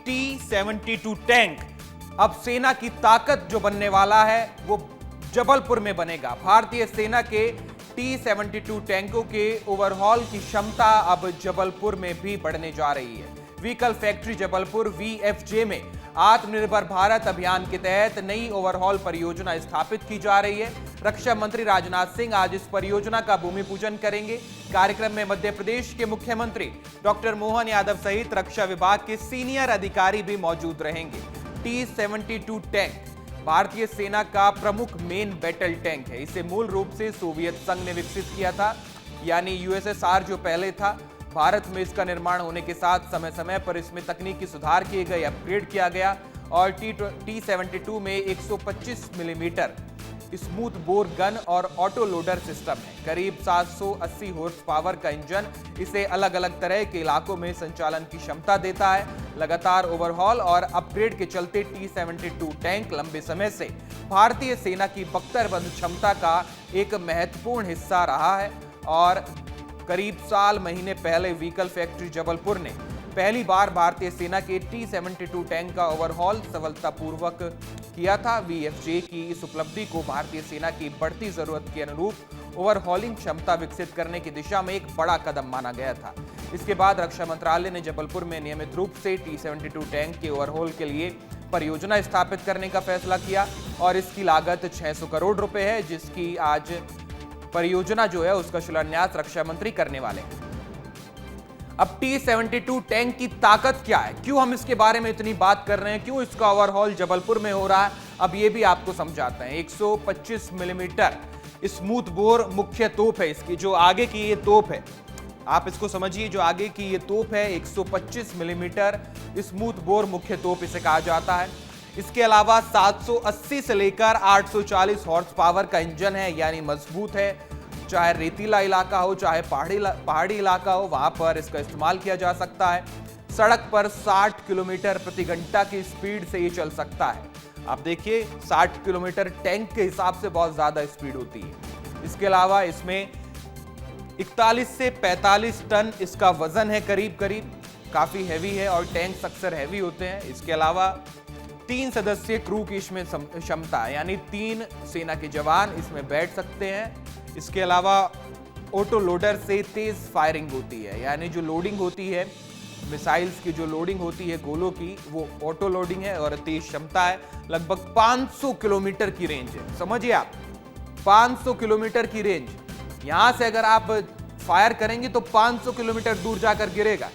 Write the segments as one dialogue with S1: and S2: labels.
S1: T-72 tank अब सेना की ताकत जो बनने वाला है वो जबलपुर में बनेगा। भारतीय सेना के T-72 टैंकों के ओवरहॉल की क्षमता अब जबलपुर में भी बढ़ने जा रही है। व्हीकल फैक्ट्री जबलपुर VFJ में आत्मनिर्भर भारत अभियान के तहत नई ओवरहॉल परियोजना स्थापित की जा रही है। रक्षा मंत्री राजनाथ सिंह आज इस परियोजना का भूमि पूजन करेंगे। कार्यक्रम में मध्य प्रदेश के मुख्यमंत्री डॉक्टर मोहन यादव सहित रक्षा विभाग के सीनियर अधिकारी भी मौजूद रहेंगे। T-72 टैंक भारतीय सेना का प्रमुख मेन बैटल टैंक है। इसे मूल रूप से सोवियत संघ ने विकसित किया था, यानी USSR जो पहले था। भारत में इसका निर्माण होने के साथ समय समय पर इसमें तकनीकी सुधार किए गए, अपग्रेड किया गया और T-72 में 125 मिलीमीटर स्मूथ बोर गन और ऑटो लोडर सिस्टम है। करीब 780 हॉर्स पावर का इंजन इसे अलग अलग तरह के इलाकों में संचालन की क्षमता देता है। लगातार ओवरहॉल और अपग्रेड के चलते T-72 टैंक लंबे समय से भारतीय सेना की बख्तरबंद क्षमता का एक महत्वपूर्ण हिस्सा रहा है और करीब साल महीने पहले व्हीकल फैक्ट्री जबलपुर ने पहली बार भारतीय सेना के T-72 टैंक का ओवरहॉल सफलतापूर्वक किया था। VFJ की इस उपलब्धि को भारतीय सेना की बढ़ती जरूरत के अनुरूप ओवरहॉलिंग क्षमता विकसित करने की दिशा में एक बड़ा कदम माना गया था। इसके बाद रक्षा मंत्रालय ने जबलपुर में नियमित रूप से T-72 टैंक के ओवरहॉल के लिए परियोजना स्थापित करने का फैसला किया और इसकी लागत 600 करोड़ रुपए है, जिसकी आज परियोजना जो है उसका शिलान्यास रक्षा मंत्री करने वाले हैं। अब T-72 टैंक की ताकत क्या है, क्यों हम इसके बारे में इतनी बात कर रहे हैं, क्यों इसका ओवरहॉल जबलपुर में हो रहा है, अब ये भी आपको समझाते हैं। 125 मिलीमीटर स्मूथ बोर मुख्य तोप है इसकी, जो आगे की ये तोप है, आप इसको समझिए, जो आगे की ये तोप है 125 मिलीमीटर स्मूथ बोर मुख्य तोप इसे कहा जाता है। इसके अलावा 780 से लेकर 840 हॉर्स पावर का इंजन है, यानी मजबूत है। चाहे रेतीला इलाका हो, चाहे पहाड़ी इलाका हो, वहां पर इसका इस्तेमाल किया जा सकता है। सड़क पर 60 किलोमीटर प्रति घंटा की स्पीड से ये चल सकता है। आप देखिए 60 किलोमीटर टैंक के हिसाब से बहुत ज्यादा स्पीड होती है। इसके अलावा इसमें 41 से 45 टन इसका वजन है, करीब काफी हैवी है और टैंक्स अक्सर हैवी होते हैं। इसके अलावा 3 सदस्यीय क्रू की इसमें क्षमता है, यानी 3 सेना के जवान इसमें बैठ सकते हैं। इसके अलावा ऑटो लोडर से तेज फायरिंग होती है, यानी जो लोडिंग होती है मिसाइल्स की, जो लोडिंग होती है गोलों की, वो ऑटो लोडिंग है और तेज क्षमता है। लगभग 500 किलोमीटर की रेंज है, समझिए आप 500 किलोमीटर की रेंज। यहां से अगर आप फायर करेंगे तो 500 किलोमीटर दूर जाकर गिरेगा,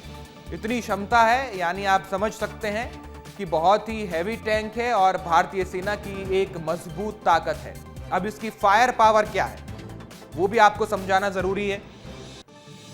S1: इतनी क्षमता है। यानी आप समझ सकते हैं कि बहुत ही हैवी टैंक है और भारतीय सेना की एक मजबूत ताकत है। अब इसकी फायर पावर क्या है वो भी आपको समझाना जरूरी है।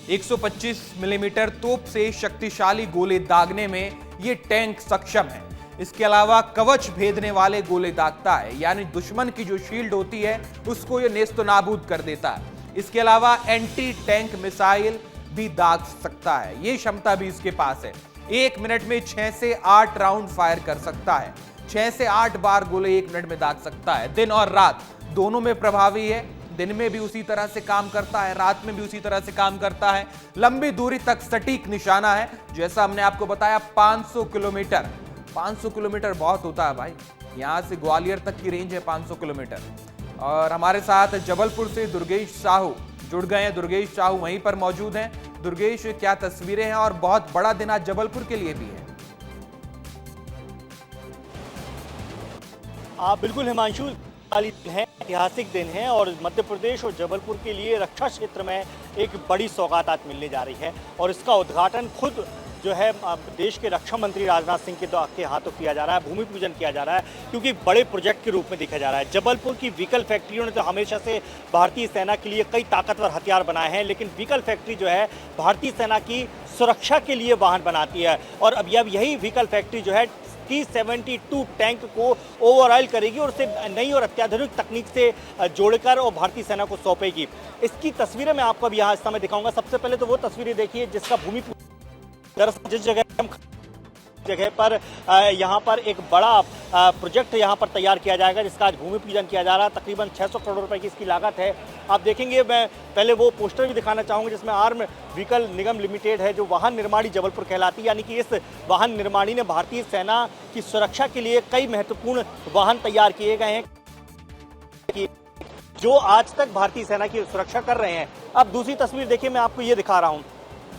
S1: 125 मिलीमीटर तोप से शक्तिशाली गोले दागने में यह टैंक सक्षम है। इसके अलावा कवच भेदने वाले गोले दागता है, यानी दुश्मन की जो शील्ड होती है उसको यह नेस्तो नाबूद कर देता है। इसके अलावा एंटी टैंक मिसाइल भी दाग सकता है, यह क्षमता भी इसके पास है। 1 मिनट में 6 से 8 राउंड फायर कर सकता है, 6 से 8 बार गोले 1 मिनट में दाग सकता है। दिन और रात दोनों में प्रभावी है, दिन में भी उसी तरह से काम करता है, रात में भी उसी तरह से काम करता है। लंबी दूरी तक सटीक निशाना है, जैसा हमने आपको बताया 500 किलोमीटर। 500 किलोमीटर बहुत होता है भाई, यहां से ग्वालियर तक की रेंज है 500 किलोमीटर। और हमारे साथ जबलपुर से दुर्गेश साहू जुड़ गए हैं। दुर्गेश साहू वहीं पर मौजूद हैं। दुर्गेश, क्या तस्वीरें हैं और बहुत बड़ा दिन आज जबलपुर के लिए भी है।
S2: बिल्कुल हिमांशु, है ऐतिहासिक दिन है और मध्य प्रदेश और जबलपुर के लिए रक्षा क्षेत्र में एक बड़ी सौगात आज मिलने जा रही है और इसका उद्घाटन खुद जो है देश के रक्षा मंत्री राजनाथ सिंह के हाथों किया जा रहा है, भूमि पूजन किया जा रहा है, क्योंकि बड़े प्रोजेक्ट के रूप में देखा जा रहा है। जबलपुर की व्हीकल फैक्ट्रियों ने तो हमेशा से भारतीय सेना के लिए कई ताकतवर हथियार बनाए हैं, लेकिन व्हीकल फैक्ट्री जो है भारतीय सेना की सुरक्षा के लिए वाहन बनाती है और अब यही व्हीकल फैक्ट्री जो है T-72 टैंक को ओवरऑल करेगी और उसे नई और अत्याधुनिक तकनीक से जोड़कर और भारतीय सेना को सौंपेगी। इसकी तस्वीरें मैं आपको अब यहाँ इस समय दिखाऊंगा। सबसे पहले तो वो तस्वीरें देखिए जिसका भूमि दरअसल जिस जगह पर यहाँ पर एक बड़ा प्रोजेक्ट यहाँ पर तैयार किया जाएगा, जिसका आज भूमि पूजन किया जा रहा है। तकरीबन 600 करोड़ रुपए की इसकी लागत है आप देखेंगे, मैं पहले वो पोस्टर भी दिखाना चाहूँगा जिसमें आर्म व्हीकल निगम लिमिटेड है, जो वाहन निर्माणी जबलपुर कहलाती है, यानी कि इस वाहन निर्माणी ने भारतीय सेना की सुरक्षा के लिए कई महत्वपूर्ण वाहन तैयार किए गए हैं कि जो आज तक भारतीय सेना की सुरक्षा कर रहे हैं। अब दूसरी तस्वीर देखिए, मैं आपको ये दिखा रहा हूँ,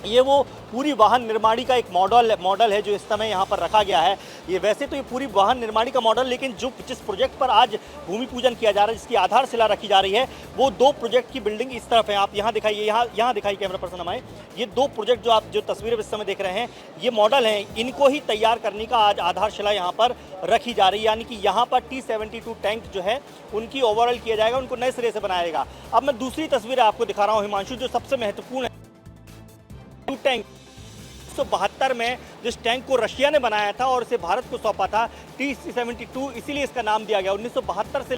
S2: ये वो पूरी वाहन निर्माणी का एक मॉडल है जो इस समय यहाँ पर रखा गया है। ये वैसे तो ये पूरी वाहन निर्माणी का मॉडल, लेकिन जिस प्रोजेक्ट पर आज भूमि पूजन किया जा रहा है, जिसकी आधारशिला रखी जा रही है, वो 2 प्रोजेक्ट की बिल्डिंग इस तरफ है। आप यहाँ दिखाइए, यहाँ दिखाइए कैमरा पर्सन हमारे, ये 2 प्रोजेक्ट जो आप जो तस्वीरें इस समय देख रहे हैं, ये मॉडल हैं, इनको ही तैयार करने का आज आधारशिला यहाँ पर रखी जा रही है। यानी कि यहाँ पर T-72 टैंक जो है उनकी ओवरऑल किया जाएगा, उनको नए सिरे से बनाएगा। अब मैं दूसरी तस्वीर आपको दिखा रहा हूँ हिमांशु, जो सबसे महत्वपूर्ण है। टैंक 1972 में जिस टैंक को रशिया ने बनाया था और इसे भारत को सौंपा था, T-72, इसीलिए इसका नाम दिया गया। 1972 से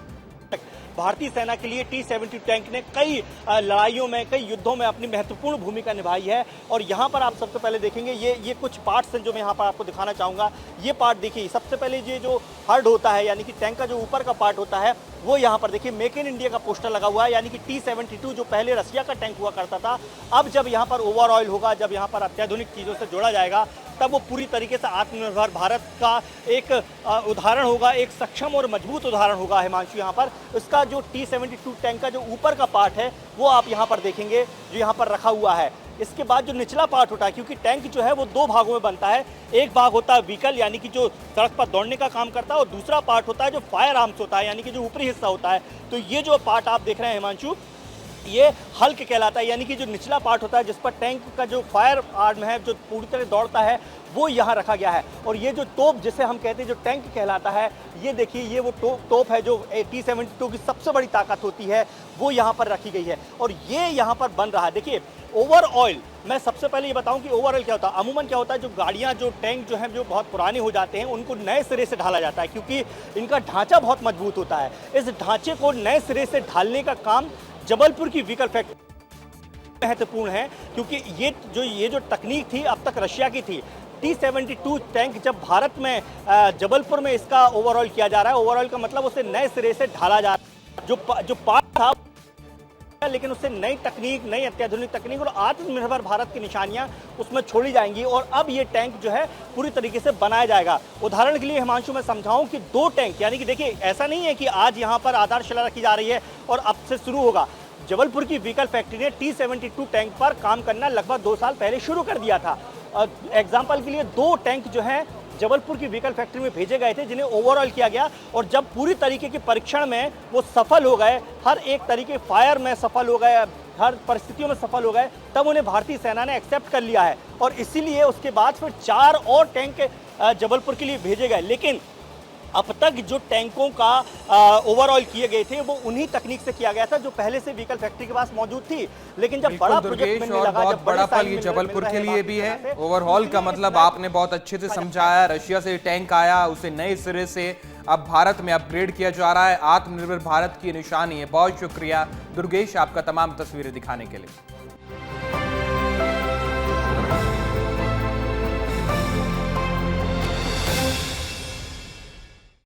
S2: भारतीय सेना के लिए T-72 टैंक ने कई लड़ाइयों में, कई युद्धों में अपनी महत्वपूर्ण भूमिका निभाई है। और यहाँ पर आप सबसे पहले देखेंगे, ये कुछ पार्ट्स हैं जो मैं यहाँ पर आपको दिखाना चाहूँगा। ये पार्ट देखिए, सबसे पहले ये जो हर्ड होता है, यानी कि टैंक का जो ऊपर का पार्ट होता है, वो यहाँ पर देखिए मेक इन इंडिया का पोस्टर लगा हुआ है। यानी कि T-72 जो पहले रशिया का टैंक हुआ करता था, अब जब यहाँ पर ओवरऑयल होगा, जब यहाँ पर अत्याधुनिक चीज़ों से जोड़ा जाएगा, तब वो पूरी तरीके से आत्मनिर्भर भारत का एक उदाहरण होगा, एक सक्षम और मजबूत उदाहरण होगा। हिमांशु, यहाँ पर इसका जो T-72 टैंक का जो ऊपर का पार्ट है, वो आप यहाँ पर देखेंगे, जो यहाँ पर रखा हुआ है। इसके बाद जो निचला पार्ट होता है, क्योंकि टैंक जो है वो 2 भागों में बनता है। एक भाग होता है व्हीकल, यानी कि जो सड़क पर दौड़ने का काम करता है, और दूसरा पार्ट होता है जो फायर आर्म्स होता है, यानी कि जो ऊपरी हिस्सा होता है। तो ये जो पार्ट आप देख रहे हैं हिमांशु, ये हल्क कहलाता है, यानी कि जो निचला पार्ट होता है जिस पर टैंक का जो फायर आर्म है, जो पूरी तरह दौड़ता है, वो यहाँ रखा गया है। और ये जो तोप जिसे हम कहते हैं, जो टैंक कहलाता है, ये देखिए, ये वो तोप है जो T-72 की सबसे बड़ी ताकत होती है, वो यहाँ पर रखी गई है और ये यहाँ पर बन रहा है। देखिए, ओवरऑयल, मैं सबसे पहले ये बताऊं कि ओवरऑल क्या होता है। अमूमन क्या होता है, जो गाड़ियाँ, जो टैंक जो हैं, जो बहुत पुराने हो जाते हैं, उनको नए सिरे से ढाला जाता है, क्योंकि इनका ढांचा बहुत मजबूत होता है। इस ढांचे को नए सिरे से ढालने का काम जबलपुर की व्हीकल फैक्ट्री महत्वपूर्ण है, क्योंकि ये जो तकनीक थी अब तक रशिया की थी। T-72 टैंक जब भारत में जबलपुर में इसका ओवरऑल किया जा रहा है, ओवरऑल का मतलब उसे नए सिरे से ढाला जा रहा है। जो पार्ट था, लेकिन उससे नई तकनीक, नई अत्याधुनिक तकनीक और आत्मनिर्भर भारत की निशानियां उसमें छोड़ी जाएंगी और अब ये टैंक जो है पूरी तरीके से बनाया जाएगा। उदाहरण के लिए हिमांशु, मैं समझाऊं कि 2 टैंक, यानी कि देखिए, ऐसा नहीं है कि आज यहाँ पर आधारशिला रखी जा रही है और अब से शुरू होगा। जबलपुर की व्हीकल फैक्ट्री ने T-72 टैंक पर काम करना लगभग 2 साल पहले शुरू कर दिया था। एग्जाम्पल के लिए 2 टैंक जो है जबलपुर की व्हीकल फैक्ट्री में भेजे गए थे, जिन्हें ओवरऑल किया गया और जब पूरी तरीके के परीक्षण में वो सफल हो गए, हर एक तरीके फायर में सफल हो गए, हर परिस्थितियों में सफल हो गए, तब उन्हें भारतीय सेना ने एक्सेप्ट कर लिया है और इसीलिए उसके बाद फिर 4 और टैंक जबलपुर के लिए भेजे गए। लेकिन अब तक जो टैंकों का ओवरऑल किए गए थे, वो उन्हीं तकनीक से किया गया था जो पहले से व्हीकल फैक्ट्री के पास मौजूद थी। लेकिन जब बड़ा प्रोजेक्ट मिलने लगा,
S1: बहुत बड़ा पल ये जबलपुर के लिए भी है। ओवरऑल का मतलब आपने बहुत अच्छे से समझाया। रशिया से टैंक आया, उसे नए सिरे से अब भारत में अपग्रेड किया जा रहा है। आत्मनिर्भर भारत की निशानी है। बहुत शुक्रिया दुर्गेश, आपका तमाम तस्वीरें दिखाने के लिए।